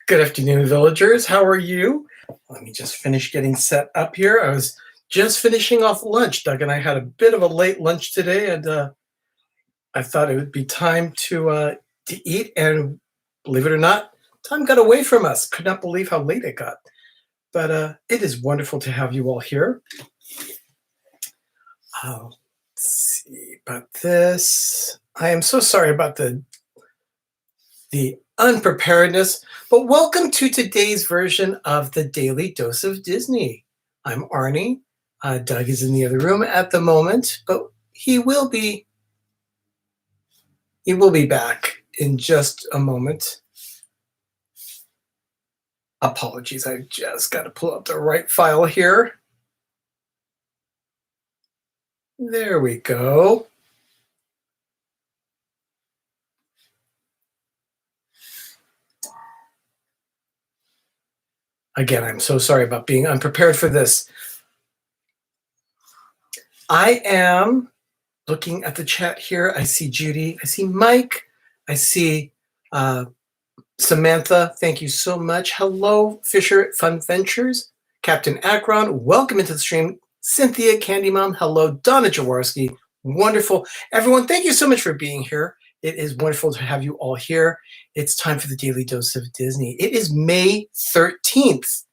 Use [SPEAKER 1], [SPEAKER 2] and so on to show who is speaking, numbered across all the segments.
[SPEAKER 1] Good afternoon, villagers. How are you? Let me just finish getting set up here. I was just finishing off lunch. Doug and I had a bit of a late lunch today, and I thought it would be time to eat. And believe it or not, time got away from us. Could not believe how late it got. But it is wonderful to have you all here. Let's see about this. I am so sorry about the unpreparedness, but welcome to today's version of the Daily Dose of Disney. I'm Arnie. Doug is in the other room at the moment, but he will be back in just a moment. Apologies, I just got to pull up the right file here. There we go. Again, I'm so sorry about being unprepared for this. I am looking at the chat here. I see Judy. I see Mike. I see Samantha. Thank you so much. Hello, Fisher Fun Ventures. Captain Akron, welcome into the stream. Cynthia, Candy Mom. Hello, Donna Jaworski. Wonderful. Everyone, thank you so much for being here. It is wonderful to have you all here. It's time for the Daily Dose of Disney. It is May 13th.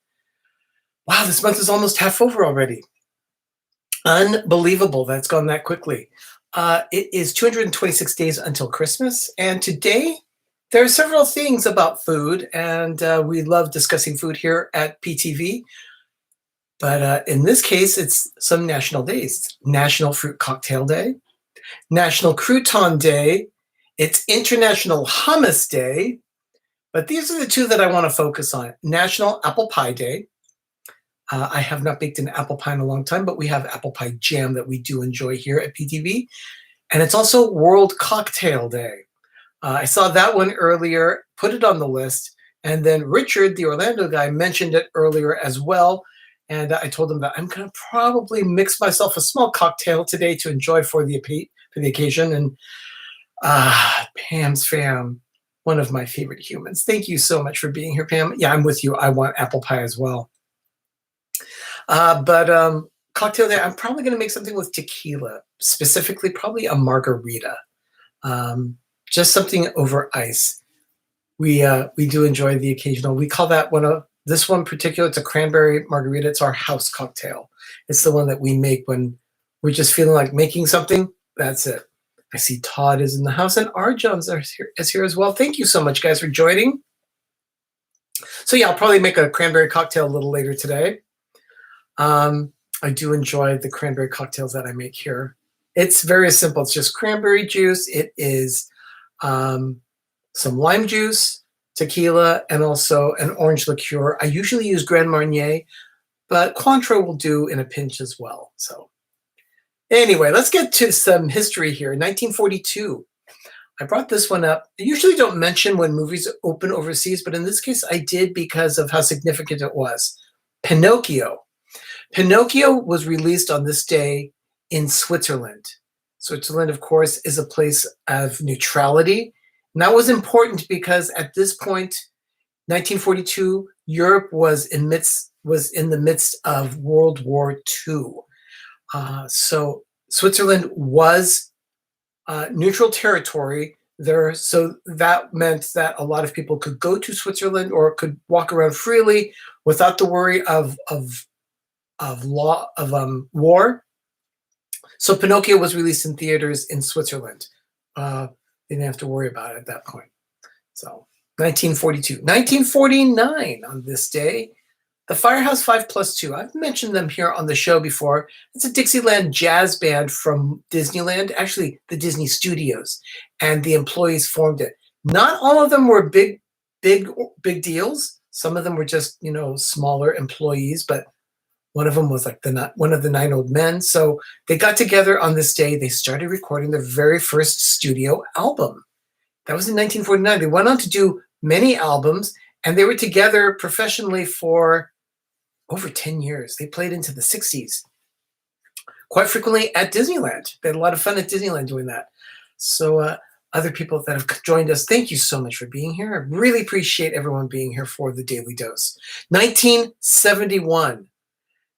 [SPEAKER 1] Wow, this month is almost half over already. Unbelievable. That's gone that quickly. It is 226 days until Christmas. And today, there are several things about food. And we love discussing food here at PTV. But in this case, it's some national days. National Fruit Cocktail Day. National Crouton Day. It's International Hummus Day. But these are the two that I want to focus on. National Apple Pie Day. I have not baked an apple pie in a long time, but we have apple pie jam that we do enjoy here at PTV. And it's also World Cocktail Day. I saw that one earlier, put it on the list. And then Richard, the Orlando guy, mentioned it earlier as well. And I told him that I'm going to probably mix myself a small cocktail today to enjoy for the occasion. And Pam's fam, one of my favorite humans. Thank you so much for being here, Pam. Yeah, I'm with you. I want apple pie as well. But cocktail day, I'm probably going to make something with tequila, specifically probably a margarita, just something over ice. We do enjoy the occasional. We call that this one particular. It's a cranberry margarita. It's our house cocktail. It's the one that we make when we're just feeling like making something. That's it. I see Todd is in the house and Arjohn's is here as well. Thank you so much, guys, for joining. So yeah, I'll probably make a cranberry cocktail a little later today. I do enjoy the cranberry cocktails that I make here. It's very simple. It's just cranberry juice. It is some lime juice, tequila, and also an orange liqueur. I usually use Grand Marnier, but Cointreau will do in a pinch as well. So anyway, let's get to some history here. 1942. I brought this one up. I usually don't mention when movies open overseas, but in this case I did because of how significant it was. Pinocchio. Pinocchio was released on this day in Switzerland. Switzerland, of course, is a place of neutrality. And that was important because at this point, 1942, Europe was in the midst of World War II. So Switzerland was neutral territory there. So that meant that a lot of people could go to Switzerland or could walk around freely without the worry of war. So Pinocchio was released in theaters in Switzerland. They didn't have to worry about it at that point. So 1942. 1949 on this day, the Firehouse 5+2. I've mentioned them here on the show before. It's a Dixieland jazz band from Disneyland, actually the Disney Studios, and the employees formed it. Not all of them were big deals. Some of them were just, smaller employees, but one of them was like one of the 9 old men. So they got together on this day. They started recording their very first studio album. That was in 1949. They went on to do many albums, and they were together professionally for over 10 years. They played into the 60s, quite frequently at Disneyland. They had a lot of fun at Disneyland doing that. So other people that have joined us, thank you so much for being here. I really appreciate everyone being here for the Daily Dose. 1971.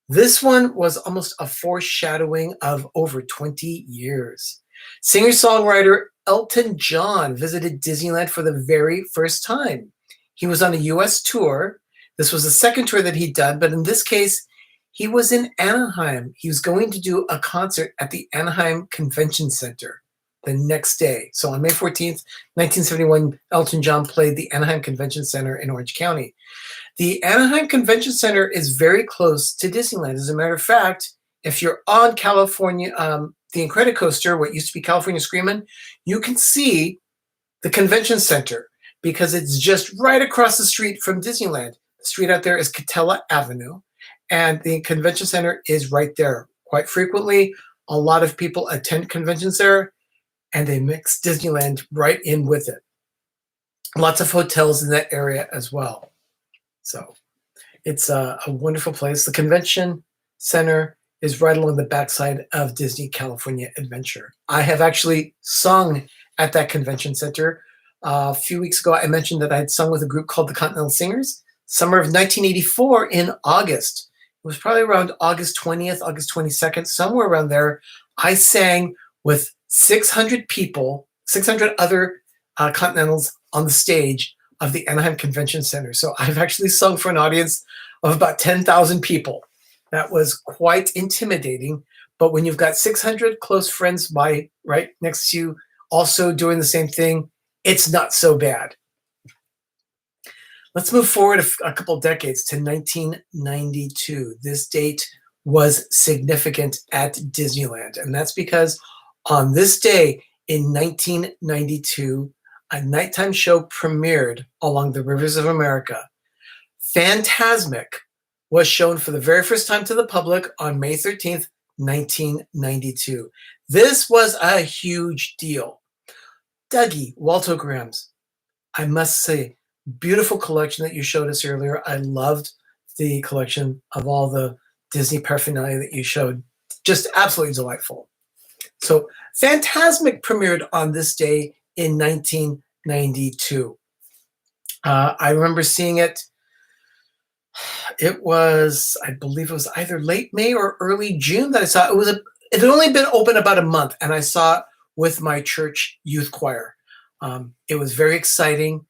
[SPEAKER 1] This one was almost a foreshadowing of over 20 years. Singer-songwriter Elton John visited Disneyland for the very first time. He was on a U.S. tour. This was the second tour that he'd done, but in this case, he was in Anaheim. He was going to do a concert at the Anaheim Convention Center the next day. So on May 14th, 1971, Elton John played the Anaheim Convention Center in Orange County. The Anaheim Convention Center is very close to Disneyland. As a matter of fact, if you're on California, the Incredicoaster, what used to be California Screamin', you can see the convention center because it's just right across the street from Disneyland. The street out there is Catella Avenue, and the convention center is right there. Quite frequently, a lot of people attend conventions there, and they mix Disneyland right in with it. Lots of hotels in that area as well. So it's a wonderful place. The convention center is right along the backside of Disney California Adventure. I have actually sung at that convention center. A few weeks ago, I mentioned that I had sung with a group called the Continental Singers, summer of 1984 in August. It was probably around August 20th, August 22nd, somewhere around there. I sang with 600 people, 600 other Continentals on the stage of the Anaheim Convention Center. So I've actually sung for an audience of about 10,000 people. That was quite intimidating. But when you've got 600 close friends right next to you also doing the same thing, it's not so bad. Let's move forward a couple decades to 1992. This date was significant at Disneyland, and that's because on this day in 1992, a nighttime show premiered along the rivers of America. Fantasmic was shown for the very first time to the public on May 13th, 1992. This was a huge deal. Dougie, Waltograms, I must say, beautiful collection that you showed us earlier. I loved the collection of all the Disney paraphernalia that you showed. Just absolutely delightful. So Fantasmic premiered on this day in 1992. I remember seeing it. It was, I believe it was either late May or early June that I saw it. It had only been open about a month, and I saw it with my church youth choir. It was very exciting.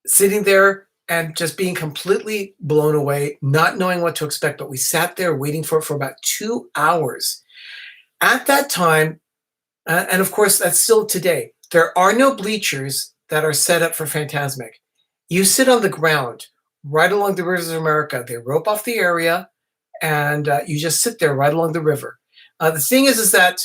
[SPEAKER 1] Sitting there and just being completely blown away, not knowing what to expect, but we sat there waiting for it for about 2 hours. At that time, and of course that's still today, there are no bleachers that are set up for Fantasmic. You sit on the ground right along the rivers of America. They rope off the area, and you just sit there right along the river. The thing is that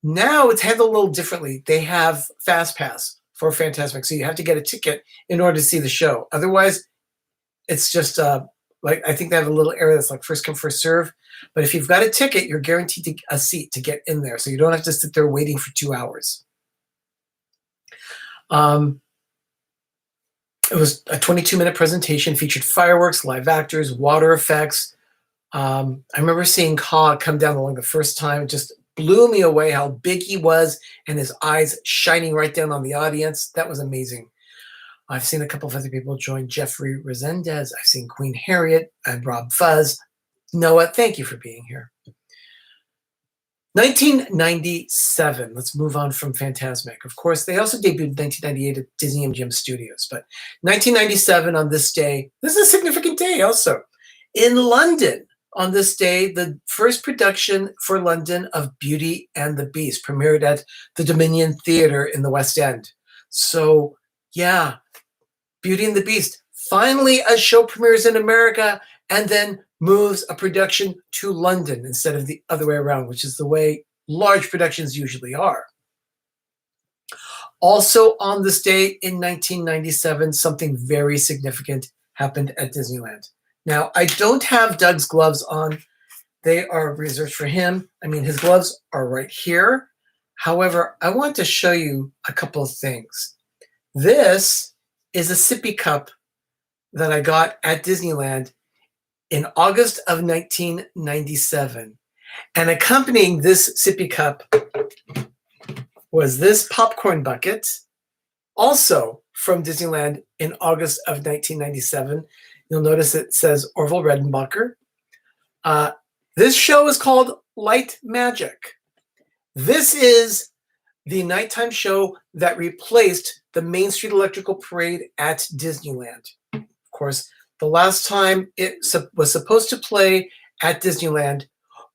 [SPEAKER 1] now it's handled a little differently. They have Fast Pass for Fantasmic, so you have to get a ticket in order to see the show. Otherwise, it's just like, I think they have a little area that's like first come, first serve. But if you've got a ticket, you're guaranteed a seat to get in there, so you don't have to sit there waiting for 2 hours. It was a 22-minute presentation, featured fireworks, live actors, water effects. I remember seeing Ka come down along the first time. It just blew me away how big he was and his eyes shining right down on the audience. That was amazing. I've seen a couple of other people join. Jeffrey Resendez. I've seen Queen Harriet and Rob Fuzz. Noah, thank you for being here. 1997. Let's move on from Fantasmic. Of course, they also debuted in 1998 at Disney MGM Studios. But 1997, on this day, this is a significant day also. In London, on this day, the first production for London of Beauty and the Beast premiered at the Dominion Theatre in the West End. So, yeah, Beauty and the Beast. Finally, a show premieres in America and then moves a production to London instead of the other way around, which is the way large productions usually are. Also on this day in 1997, something very significant happened at Disneyland. Now, I don't have Doug's gloves on. They are reserved for him. I mean, his gloves are right here. However, I want to show you a couple of things. This is a sippy cup that I got at Disneyland in August of 1997. And accompanying this sippy cup was this popcorn bucket, also from Disneyland in August of 1997. You'll notice it says Orville Redenbacher. This show is called Light Magic. This is the nighttime show that replaced the Main Street Electrical Parade at Disneyland. Of course, the last time it was supposed to play at Disneyland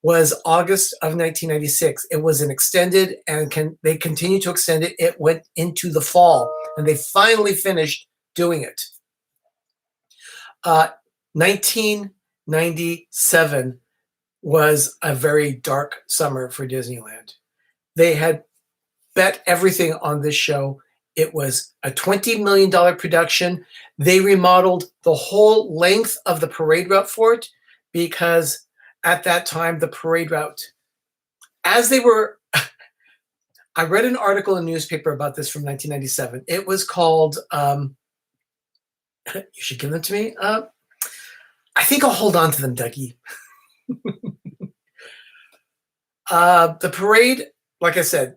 [SPEAKER 1] was August of 1996. It was an extended, and they continued to extend it. It went into the fall, and they finally finished doing it. 1997 was a very dark summer for Disneyland. They had bet everything on this show. It was a $20 million production. They remodeled the whole length of the parade route for it because at that time, the parade route, as they were, I read an article in a newspaper about this from 1997. It was called, you should give them to me. I think I'll hold on to them, Dougie. The parade, like I said,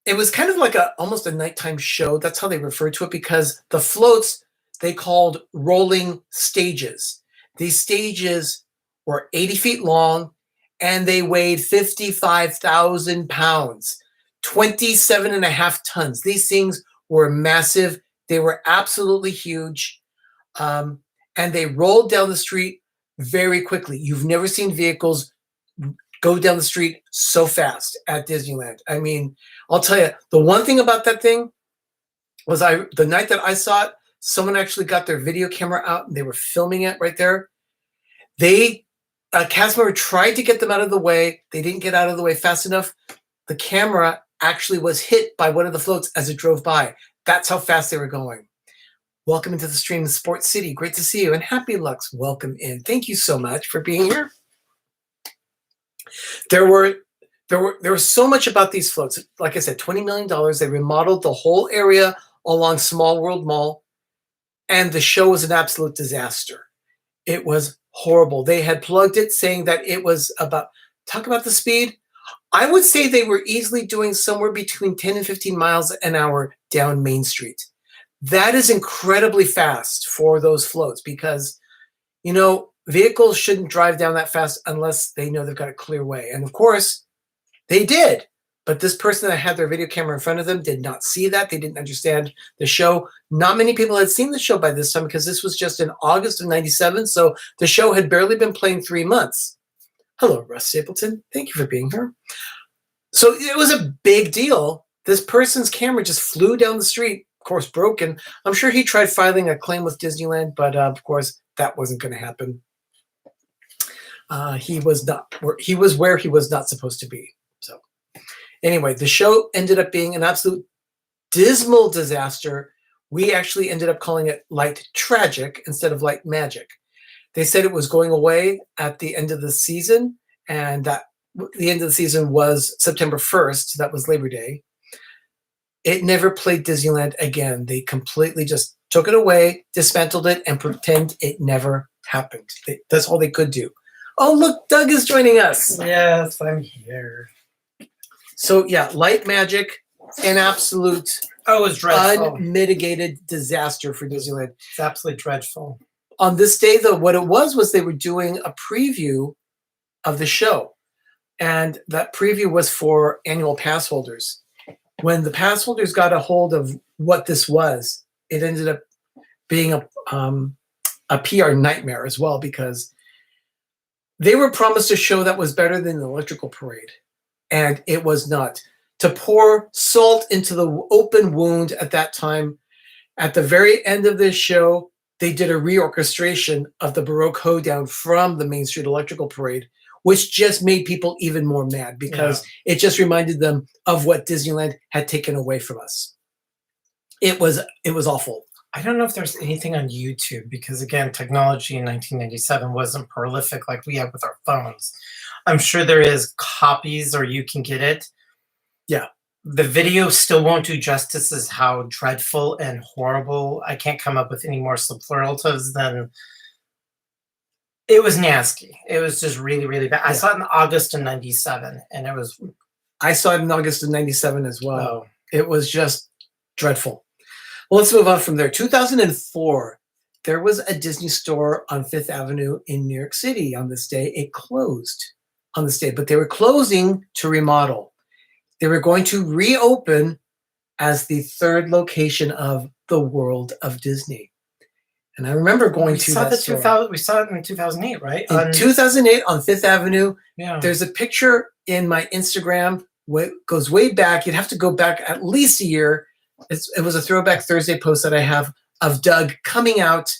[SPEAKER 1] it was kind of like almost a nighttime show. That's how they referred to it because the floats they called rolling stages. These stages were 80 feet long and they weighed 55,000 pounds, 27 and a half tons. These things were massive. They were absolutely huge. And they rolled down the street very quickly. You've never seen vehicles go down the street so fast at Disneyland. I mean, I'll tell you, the one thing about that thing was the night that I saw it, someone actually got their video camera out and they were filming it right there. Cast member tried to get them out of the way. They didn't get out of the way fast enough. The camera actually was hit by one of the floats as it drove by. That's how fast they were going. Welcome into the stream, Sports City. Great to see you. And Happy Lux, welcome in. Thank you so much for being here. There was so much about these floats. Like I said, $20 million. They remodeled the whole area along Small World Mall, and the show was an absolute disaster. It was horrible. They had plugged it saying that it was talk about the speed. I would say they were easily doing somewhere between 10 and 15 miles an hour down Main Street. That is incredibly fast for those floats because, vehicles shouldn't drive down that fast unless they know they've got a clear way. And of course, they did. But this person that had their video camera in front of them did not see that. They didn't understand the show. Not many people had seen the show by this time because this was just in August of 97. So the show had barely been playing 3 months. Hello, Russ Stapleton. Thank you for being here. So it was a big deal. This person's camera just flew down the street, of course, broken. I'm sure he tried filing a claim with Disneyland, but of course, that wasn't going to happen. He was where he was not supposed to be. So anyway, the show ended up being an absolute dismal disaster. We actually ended up calling it Light Tragic instead of Light Magic. They said it was going away at the end of the season, and that the end of the season was September 1st. That was Labor Day. It never played Disneyland again. They completely just took it away, dismantled it, and pretend it never happened. That's all they could do. Oh, look, Doug is joining us.
[SPEAKER 2] Yes, I'm here.
[SPEAKER 1] So, yeah, Light Magic, an absolute
[SPEAKER 2] it was dreadful.
[SPEAKER 1] Unmitigated disaster for Disneyland.
[SPEAKER 2] It's absolutely dreadful.
[SPEAKER 1] On this day, though, what it was they were doing a preview of the show. And that preview was for annual pass holders. When the pass holders got a hold of what this was, it ended up being a PR nightmare as well because they were promised a show that was better than the Electrical Parade, and it was not. To pour salt into the open wound at that time, at the very end of this show, they did a reorchestration of the Baroque hoedown from the Main Street Electrical Parade, which just made people even more mad because it just reminded them of what Disneyland had taken away from us. It was awful.
[SPEAKER 2] I don't know if there's anything on YouTube because, again, technology in 1997 wasn't prolific like we have with our phones. I'm sure there is copies or you can get it.
[SPEAKER 1] Yeah.
[SPEAKER 2] The video still won't do justice as how dreadful and horrible. I can't come up with any more superlatives than it was nasty. It was just really, really bad. I saw it in August of 97 and it was
[SPEAKER 1] I saw it in August of 97 as well.
[SPEAKER 2] Oh,
[SPEAKER 1] It was just dreadful. Well, let's move on from there. 2004, there was a Disney store on Fifth Avenue in New York City on this day. It closed on this day, but they were closing to remodel. They were going to reopen as the third location of the World of Disney. And I remember going to that store.
[SPEAKER 2] We saw it in 2008, right?
[SPEAKER 1] In 2008 on Fifth Avenue,
[SPEAKER 2] Yeah.
[SPEAKER 1] there's a picture in my Instagram. It goes way back. You'd have to go back at least a year. It was a Throwback Thursday post that I have of Doug coming out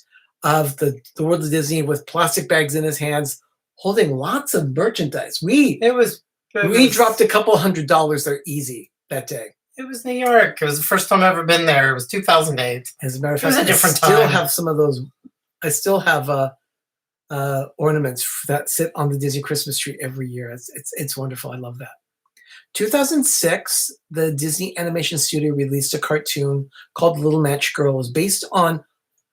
[SPEAKER 1] of the World of Disney with plastic bags in his hands, holding lots of merchandise. We dropped a couple $100 there easy that day.
[SPEAKER 2] It was New York. It was the first time I've ever been there. It was 2008.
[SPEAKER 1] As a matter of
[SPEAKER 2] It was
[SPEAKER 1] fact,
[SPEAKER 2] a different
[SPEAKER 1] I still
[SPEAKER 2] time.
[SPEAKER 1] have some of those. I still have ornaments that sit on the Disney Christmas tree every year. It's wonderful. I love that. 2006, the Disney Animation Studio released a cartoon called Little Match Girl. It was based on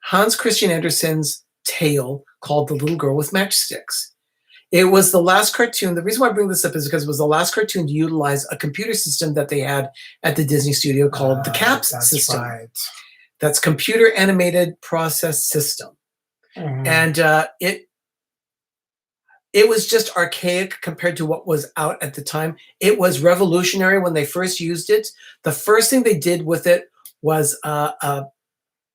[SPEAKER 1] Hans Christian Andersen's tale called The Little Girl with Matchsticks. It was the last cartoon. The reason why I bring this up is because it was the last cartoon to utilize a computer system that they had at the Disney studio called the CAPS system.
[SPEAKER 2] Right.
[SPEAKER 1] That's Computer Animated Process System.
[SPEAKER 2] Mhm.
[SPEAKER 1] And it was just archaic compared to what was out at the time. It was revolutionary when they first used it. The first thing they did with it was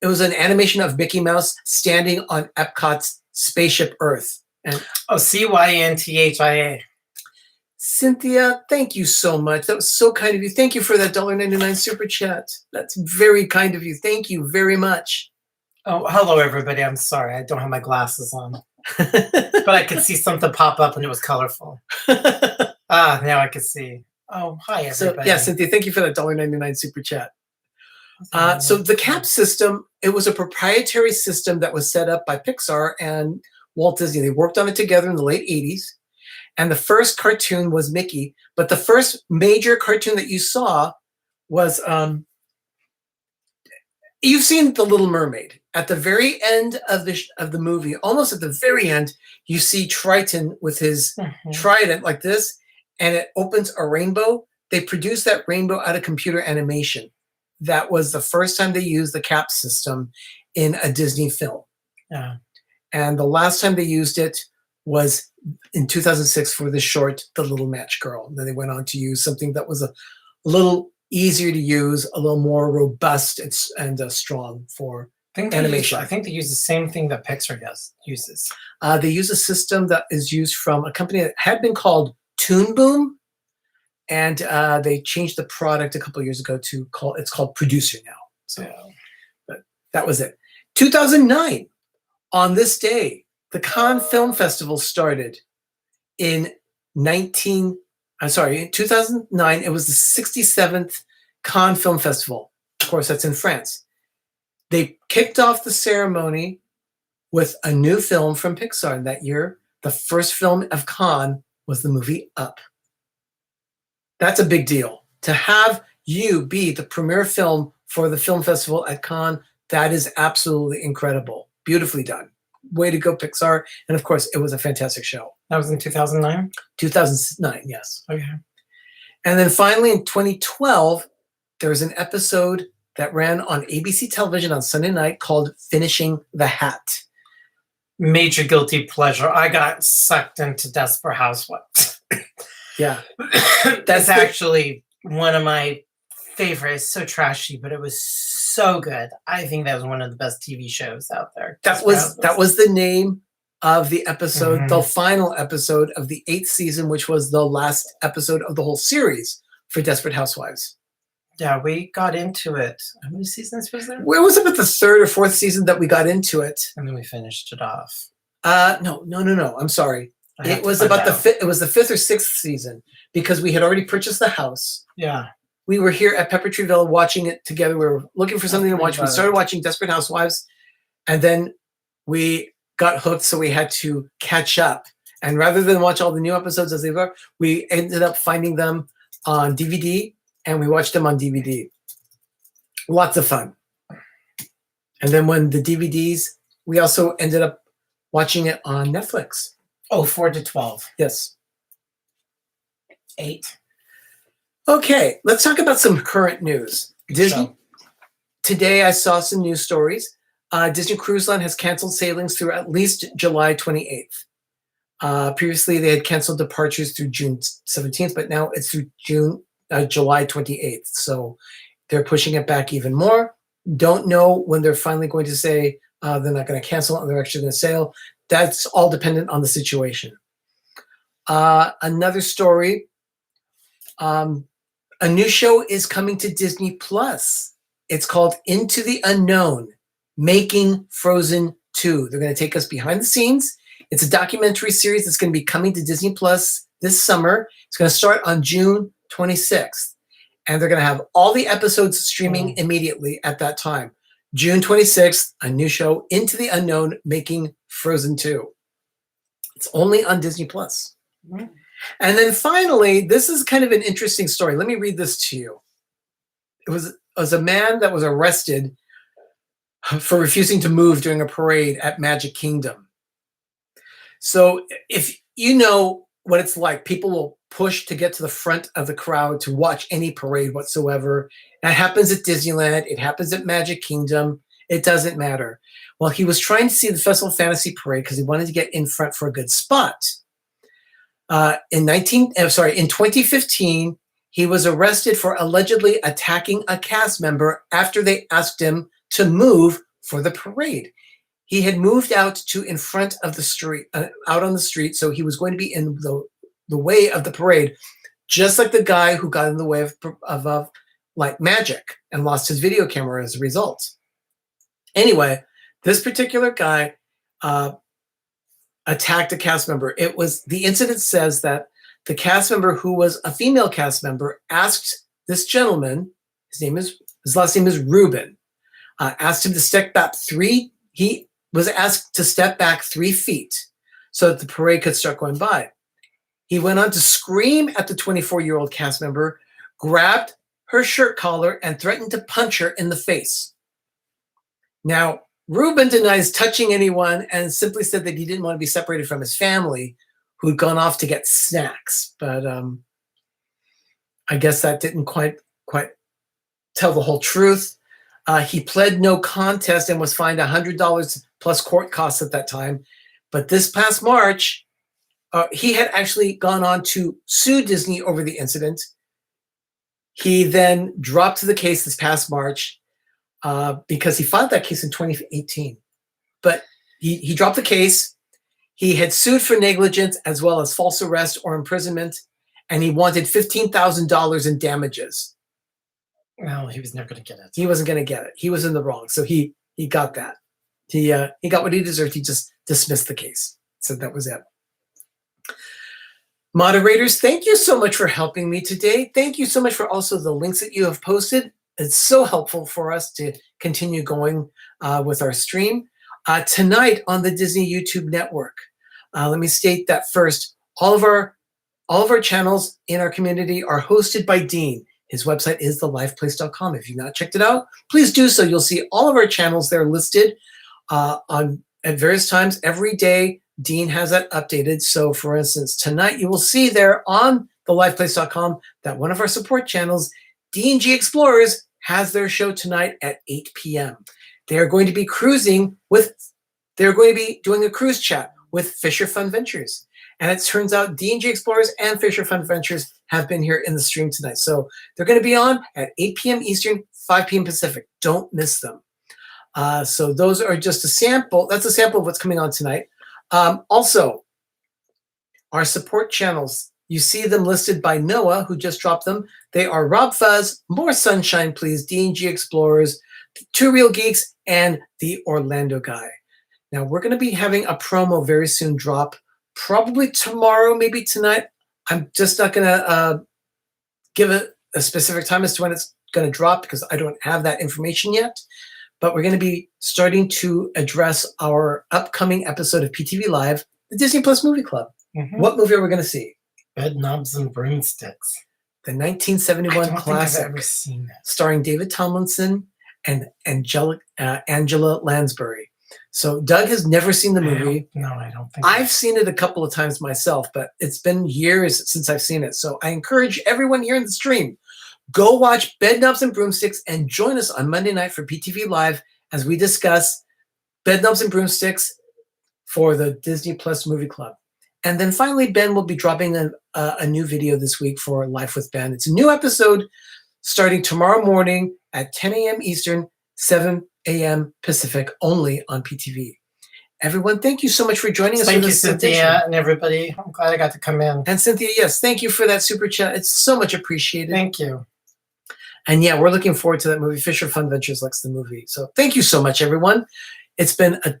[SPEAKER 1] it was an animation of Mickey Mouse standing on Epcot's spaceship Earth. And
[SPEAKER 2] CYNTHIA.
[SPEAKER 1] Cynthia, thank you so much. That was so kind of you. Thank you for that $1.99 super chat. That's very kind of you. Thank you very much.
[SPEAKER 2] Oh, hello, everybody. I'm sorry. I don't have my glasses on. But I could see something pop up and it was colorful. Now I can see. Oh, hi, everybody.
[SPEAKER 1] So, yeah, Cynthia, thank you for that $1.99 super chat. So the CAPS system, it was a proprietary system that was set up by Pixar and Walt Disney. They worked on it together in the late 80s. And the first cartoon was Mickey. But the first major cartoon that you saw was, you've seen The Little Mermaid. At the very end of the movie, almost at the very end, you see Triton with his trident like this, and it opens a rainbow. They produced that rainbow out of computer animation. That was the first time they used the CAPS system in a Disney film.
[SPEAKER 2] Yeah.
[SPEAKER 1] And the last time they used it was in 2006 for the short The Little Match Girl. And then they went on to use something that was a little easier to use, a little more robust and strong for animation.
[SPEAKER 2] I think they use the same thing that Pixar uses.
[SPEAKER 1] They use a system that is used from a company that had been called Toon Boom, and they changed the product a couple of years ago to it's called Producer now. So, but that was it. 2009, on this day, the Cannes Film Festival started in 2009. It was the 67th Cannes Film Festival. Of course, that's in France. They kicked off the ceremony with a new film from Pixar. That year, the first film of Cannes was the movie Up. That's a big deal. To have you be the premiere film for the film festival at Cannes, that is absolutely incredible. Beautifully done. Way to go, Pixar. And of course, it was a fantastic show.
[SPEAKER 2] That was in 2009?
[SPEAKER 1] 2009, yes.
[SPEAKER 2] Okay.
[SPEAKER 1] And then finally, in 2012, there was an episode that ran on ABC television on Sunday night called Finishing the Hat.
[SPEAKER 2] Major guilty pleasure. I got sucked into Desperate Housewives.
[SPEAKER 1] Yeah.
[SPEAKER 2] That's actually one of my favorites. So trashy, but it was so good. I think that was one of the best TV shows out there.
[SPEAKER 1] That was the name of the episode, the final episode of the 8th season, which was the last episode of the whole series for Desperate Housewives.
[SPEAKER 2] Yeah, we got into it. How many seasons was there?
[SPEAKER 1] Where was it, the 3rd or 4th season that we got into it?
[SPEAKER 2] And then we finished it off.
[SPEAKER 1] No. I'm sorry. It was about the 5th. It was the 5th or 6th season because we had already purchased the house.
[SPEAKER 2] Yeah.
[SPEAKER 1] We were here at Pepper Tree Villa watching it together. We were looking for something to watch. We started watching Desperate Housewives, and then we got hooked, so we had to catch up. And rather than watch all the new episodes as they were, we ended up finding them on DVD, and we watched them on DVD. Lots of fun. And then when the DVDs, we also ended up watching it on Netflix.
[SPEAKER 2] Oh, 4 to 12.
[SPEAKER 1] Yes.
[SPEAKER 2] 8.
[SPEAKER 1] Okay, let's talk about some current news. Disney.
[SPEAKER 2] So,
[SPEAKER 1] Today, I saw some news stories. Disney Cruise Line has canceled sailings through at least July 28th. Previously, they had canceled departures through June 17th, but now it's through July 28th. So they're pushing it back even more. Don't know when they're finally going to say they're not going to cancel and they're actually going to sail. That's all dependent on the situation. Another story. A new show is coming to Disney Plus. It's called Into the Unknown, Making Frozen 2. They're going to take us behind the scenes. It's a documentary series that's going to be coming to Disney Plus this summer. It's going to start on June 26th. And they're going to have all the episodes streaming immediately at that time. June 26th, a new show, Into the Unknown, Making Frozen 2. It's only on Disney Plus.
[SPEAKER 2] Mhm.
[SPEAKER 1] And then finally, this is kind of an interesting story. Let me read this to you. It was a man that was arrested for refusing to move during a parade at Magic Kingdom. So if you know what it's like, people will push to get to the front of the crowd to watch any parade whatsoever. That happens at Disneyland. It happens at Magic Kingdom. It doesn't matter. Well, he was trying to see the Festival Fantasy Parade because he wanted to get in front for a good spot. In 2015, he was arrested for allegedly attacking a cast member after they asked him to move for the parade. He had moved out to in front of the street, out on the street, so he was going to be in the way of the parade, just like the guy who got in the way of like magic and lost his video camera as a result. Anyway, this particular guy attacked a cast member. The incident says that the cast member, who was a female cast member, asked this gentleman, his last name is Ruben, asked him to step back he was asked to step back 3 feet so that the parade could start going by. He went on to scream at the 24-year-old cast member, grabbed her shirt collar, and threatened to punch her in the face. Now, Ruben denies touching anyone and simply said that he didn't want to be separated from his family, who'd gone off to get snacks. But I guess that didn't quite tell the whole truth. He pled no contest and was fined $100 plus court costs at that time. But this past March, he had actually gone on to sue Disney over the incident. He then dropped the case this past March because he filed that case in 2018. But he dropped the case. He had sued for negligence as well as false arrest or imprisonment, and he wanted $15,000 in damages.
[SPEAKER 2] well, he was never going to get it.
[SPEAKER 1] He wasn't going to get it. He was in the wrong. So he got that. He got what he deserved. He just dismissed the case. Said that was it. Moderators, thank you so much for helping me today. Thank you so much for also the links that you have posted. It's so helpful for us to continue going with our stream. Tonight on the Disney YouTube network, let me state that first, all of our channels in our community are hosted by Dean. His website is thelifeplace.com. If you've not checked it out, please do so. You'll see all of our channels there listed at various times every day. Dean has that updated. So for instance, tonight you will see there on thelifeplace.com that one of our support channels, D&G Explorers, has their show tonight at 8 p.m. They're going to be doing a cruise chat with Fisher Fun Ventures. And it turns out D&G Explorers and Fisher Fun Ventures have been here in the stream tonight. So they're going to be on at 8 p.m. Eastern, 5 p.m. Pacific. Don't miss them. So those are just a sample. That's a sample of what's coming on tonight. Also, our support channels, you see them listed by Noah, who just dropped them. They are Rob Fuzz, More Sunshine Please, D&G Explorers, Two Real Geeks, and The Orlando Guy. Now, we're going to be having a promo very soon drop, probably tomorrow, maybe tonight. I'm just not going to give a specific time as to when it's going to drop because I don't have that information yet. But we're going to be starting to address our upcoming episode of PTV Live, the Disney Plus Movie Club.
[SPEAKER 2] Mhm.
[SPEAKER 1] What movie are we going to see?
[SPEAKER 2] Bed knobs and broomsticks.
[SPEAKER 1] The
[SPEAKER 2] I
[SPEAKER 1] 1971
[SPEAKER 2] don't think I've
[SPEAKER 1] classic
[SPEAKER 2] ever seen that.
[SPEAKER 1] starring David Tomlinson and Angela Lansbury. So Doug has never seen the movie.
[SPEAKER 2] No, I don't think
[SPEAKER 1] I've seen it a couple of times myself, but it's been years since I've seen it. So I encourage everyone here in the stream, go watch Bed Knobs and Broomsticks and join us on Monday night for PTV Live as we discuss Bed Knobs and Broomsticks for the Disney Plus Movie Club. And then finally, Ben will be dropping a new video this week for Life with Ben. It's a new episode starting tomorrow morning at 10 a.m. Eastern, 7 a.m. Pacific, only on PTV. Everyone, thank you so much for joining us.
[SPEAKER 2] Thank you, Cynthia, and everybody. I'm glad I got to come in.
[SPEAKER 1] And Cynthia, yes, thank you for that super chat. It's so much appreciated.
[SPEAKER 2] Thank you.
[SPEAKER 1] And yeah, we're looking forward to that movie. Fisher Fun Ventures likes the movie. So thank you so much, everyone. It's been a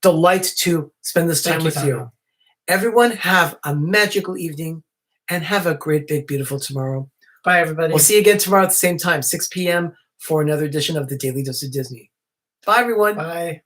[SPEAKER 1] delight to spend this time with you. Everyone have a magical evening and have a great, big, beautiful tomorrow.
[SPEAKER 2] Bye, everybody.
[SPEAKER 1] We'll see you again tomorrow at the same time, 6 p.m. for another edition of the Daily Dose of Disney. Bye, everyone.
[SPEAKER 2] Bye.